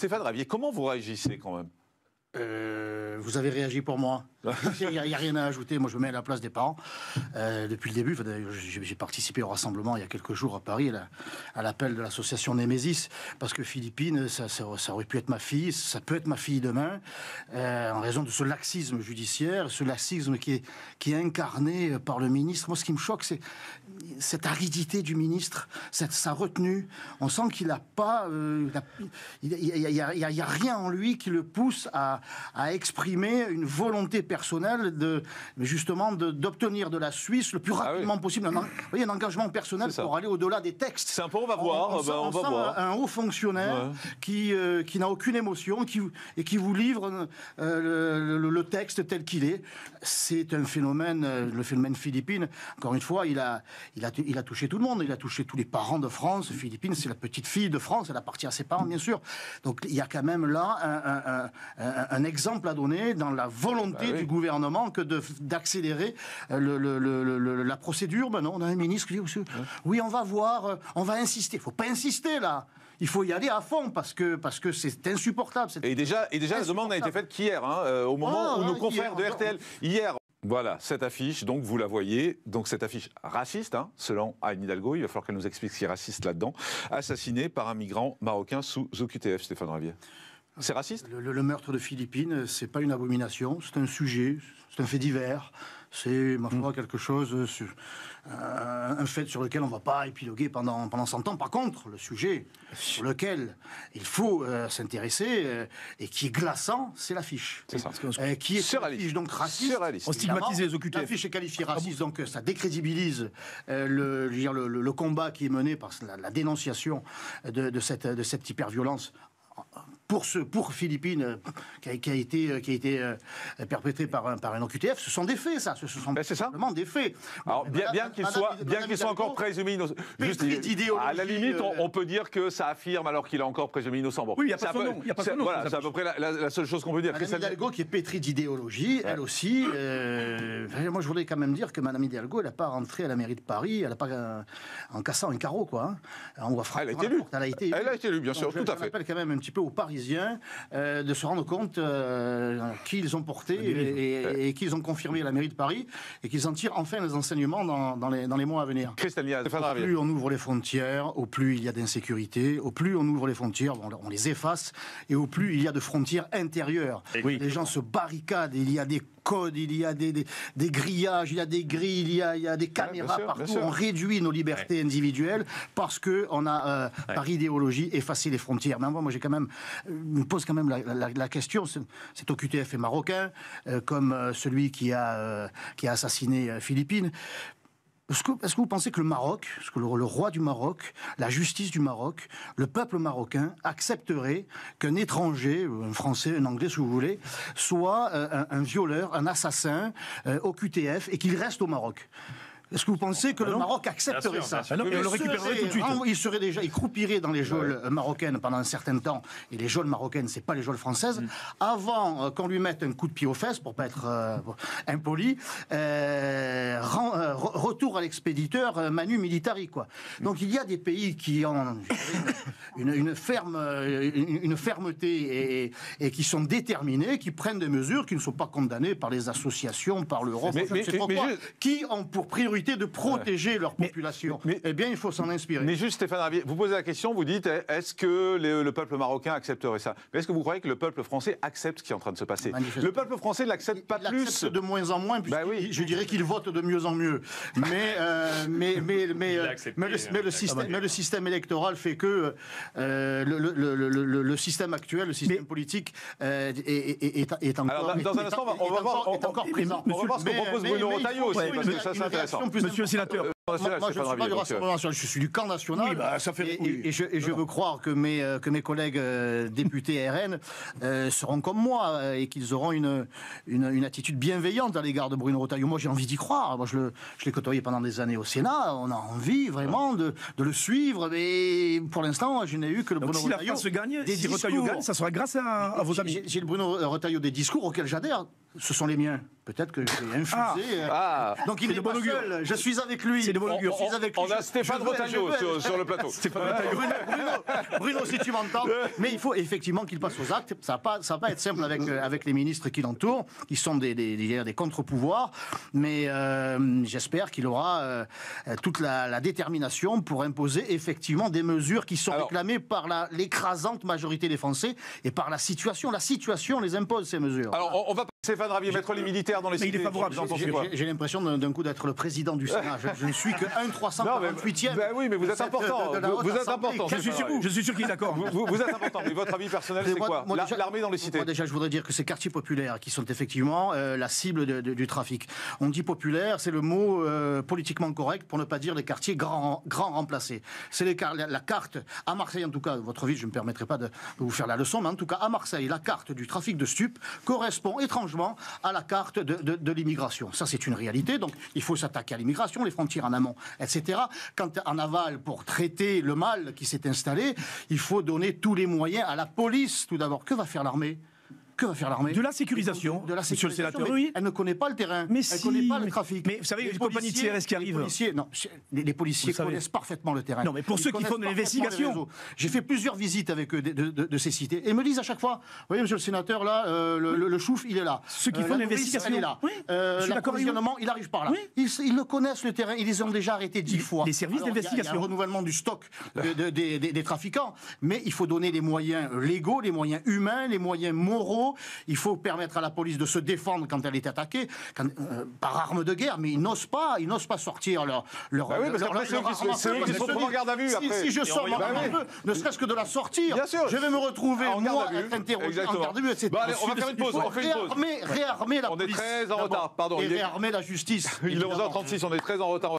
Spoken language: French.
Stéphane Ravier, comment vous réagissez quand même? Vous avez réagi pour moi. Il n'y a rien à ajouter. Moi, je me mets à la place des parents. Depuis le début, j'ai participé au rassemblement il y a quelques jours à Paris, à l'appel de l'association Némésis, parce que Philippine, ça aurait pu être ma fille, ça peut être ma fille demain, en raison de ce laxisme judiciaire, ce laxisme qui est incarné par le ministre. Moi, ce qui me choque, c'est cette aridité du ministre, sa retenue. On sent qu'il n'a pas... Il n'y a rien en lui qui le pousse à exprimer une volonté personnelle justement d'obtenir de la Suisse le plus rapidement possible un engagement personnel pour aller au-delà des textes. C'est un peu, on va voir. On va voir un haut fonctionnaire qui n'a aucune émotion et qui vous livre le texte tel qu'il est. C'est un phénomène, le phénomène Philippine. Encore une fois, il a touché tout le monde. Il a touché tous les parents de France. Philippine, c'est la petite fille de France. Elle appartient à ses parents, bien sûr. Donc il y a quand même là un exemple à donner dans la volonté du gouvernement que d'accélérer la procédure. Ben non, on a un ministre qui dit oui, on va voir, on va insister. Il ne faut pas insister là. Il faut y aller à fond parce que c'est insupportable. Et déjà, la demande n'a été faite qu'hier, au moment où nos confrères de RTL, hier. Voilà, cette affiche, donc vous la voyez, donc cette affiche raciste, selon Anne Hidalgo, il va falloir qu'elle nous explique ce qui est raciste là-dedans, assassiné par un migrant marocain sous OQTF, Stéphane Ravier. C'est raciste ? Le meurtre de Philippine, c'est pas une abomination, c'est un sujet, c'est un fait divers, c'est, ma foi, quelque chose, un fait sur lequel on ne va pas épiloguer pendant 100 ans. Par contre, le sujet sur lequel il faut s'intéresser et qui est glaçant, c'est l'affiche. C'est ça. Qui est une affiche donc raciste. On stigmatise les OQTF. L'affiche est qualifiée raciste, donc ça décrédibilise le combat qui est mené par la dénonciation de cette hyperviolence. Pour Philippines, qui a été perpétré par un OQTF, ce sont des faits, ça. Ce sont simplement des faits. Alors, bien qu'ils soient encore présumés innocents. À la limite, on peut dire que ça affirme alors qu'il est encore présumé innocent. Bon, oui, il n'y a pas son nom. Voilà, c'est à peu près la seule chose qu'on peut dire. Madame Hidalgo, qui est pétrie d'idéologie, elle aussi. Moi, je voudrais quand même dire que Madame Hidalgo, elle n'a pas rentré à la mairie de Paris, elle n'a pas en cassant un carreau, quoi. On va frapper. Elle a été élue. Elle a été élue, bien sûr, tout à fait. Je rappelle quand même un petit peu aux Parisiens de se rendre compte qui ils ont porté et qui ils ont confirmé à la mairie de Paris et qu'ils en tirent enfin les enseignements dans les mois à venir. Au plus on ouvre les frontières, au plus il y a d'insécurité, au plus on ouvre les frontières, on les efface, et au plus il y a de frontières intérieures. Les gens se barricadent, il y a des codes, il y a des grillages, il y a des grilles, il y a des caméras partout. On réduit nos libertés individuelles parce qu'on a, par idéologie, effacé les frontières. Mais moi, me pose quand même la question, cet OQTF est marocain, comme celui qui a assassiné Philippine. Est-ce que vous pensez que le Maroc, le roi du Maroc, la justice du Maroc, le peuple marocain accepterait qu'un étranger, un Français, un Anglais, si vous voulez, soit un violeur, un assassin, OQTF, et qu'il reste au Maroc ? Est-ce que vous pensez que le Maroc accepterait ça ? Non, mais on le récupérerait tout de suite. Il croupirait dans les geôles marocaines pendant un certain temps, et les geôles marocaines, c'est pas les geôles françaises, avant qu'on lui mette un coup de pied aux fesses, pour pas être impoli, retour à l'expéditeur manu militari, quoi. Donc il y a des pays qui ont une fermeté et qui sont déterminés, qui prennent des mesures, qui ne sont pas condamnées par les associations, par l'Europe, qui ont pour priorité de protéger leur population. Eh bien, il faut s'en inspirer. Mais juste, Stéphane Ravier, vous posez la question, vous dites, est-ce que le peuple marocain accepterait ça ? Mais est-ce que vous croyez que le peuple français accepte ce qui est en train de se passer ? Le peuple français ne l'accepte pas plus. Il l'accepte de moins en moins, je dirais qu'il vote de mieux en mieux. Mais le système électoral fait que le système actuel, le système politique est encore... Alors, dans un instant, on va voir ce que propose Bruno Retailleau aussi, parce que ça, c'est intéressant. Monsieur le sénateur. Moi, je ne suis pas du Rassemblement national, je suis du camp national. Oui, bah, ça fait... Et je veux croire que mes collègues députés RN seront comme moi et qu'ils auront une attitude bienveillante à l'égard de Bruno Retailleau. Moi, j'ai envie d'y croire. Moi, je l'ai côtoyé pendant des années au Sénat. On a envie vraiment de le suivre. Mais pour l'instant, je n'ai eu que le Bruno Retailleau. Si la France gagne, si Retailleau gagne, ça sera grâce à vos amis. J'ai le Bruno Retailleau des discours auxquels j'adhère. Ce sont les miens. Peut-être que j'ai infusé. Donc il n'est pas seul. Je suis avec lui. de Volgur. On a Stéphane Retailleau sur le plateau. Bruno, si tu m'entends. Mais il faut effectivement qu'il passe aux actes. Ça va pas être simple avec les ministres qui l'entourent, qui sont des contre-pouvoirs. Mais j'espère qu'il aura toute la détermination pour imposer effectivement des mesures qui sont réclamées par l'écrasante majorité des Français et par la situation. La situation les impose ces mesures. Alors on va Stéphane Ravier mettre les militaires dans les cités. Il est favorable. J'ai l'impression d'un coup d'être le président du Sénat. Je ne suis que 1/348e. Ben oui, mais vous êtes important. Vous êtes important. Je suis sûr qu'il est d'accord. Vous êtes important. Mais votre avis personnel, c'est quoi? L'armée dans les cités. Moi, déjà, je voudrais dire que ces quartiers populaires qui sont effectivement la cible du trafic. On dit populaire, c'est le mot politiquement correct pour ne pas dire les quartiers grands remplacés. C'est la carte, à Marseille en tout cas, votre ville, je ne me permettrai pas de vous faire la leçon, mais en tout cas, à Marseille, la carte du trafic de stupes correspond étrangement à la carte de l'immigration. Ça, c'est une réalité. Donc, il faut s'attaquer à l'immigration, les frontières en amont, etc. Quand en aval, pour traiter le mal qui s'est installé, il faut donner tous les moyens à la police, tout d'abord. Que va faire l'armée ? Que va faire l'armée? De la sécurisation, monsieur le sénateur, oui. Elle ne connaît pas le terrain, mais elle ne connaît pas le trafic. Mais vous savez, les compagnies de CRS qui arrivent... Les policiers connaissent parfaitement le terrain. Non, mais pour ceux qui font de l'investigation... J'ai fait plusieurs visites avec eux de ces cités, et me disent à chaque fois, vous voyez, monsieur le sénateur, là, le chouf, il est là. Ceux qui font de l'investigation, elle est là. L'approvisionnement, il arrive par là. Ils le connaissent, le terrain, ils les ont déjà arrêtés 10 fois. Les services d'investigation. Il y a un renouvellement du stock des trafiquants, mais il faut donner les moyens légaux, les moyens humains, les moyens moraux. Il faut permettre à la police de se défendre quand elle est attaquée par arme de guerre, mais ils n'osent pas sortir leur oui, parce qu'après, c'est eux qui sont trop en garde à vue. Si je sors ne serait-ce que de la sortir, je vais me retrouver, moi, être interrogé en garde à vue, etc. Allez, on va faire une pause. Réarmer la police. On est très en retard, pardon. Et réarmer la justice. Il est 11h36, on est très en retard.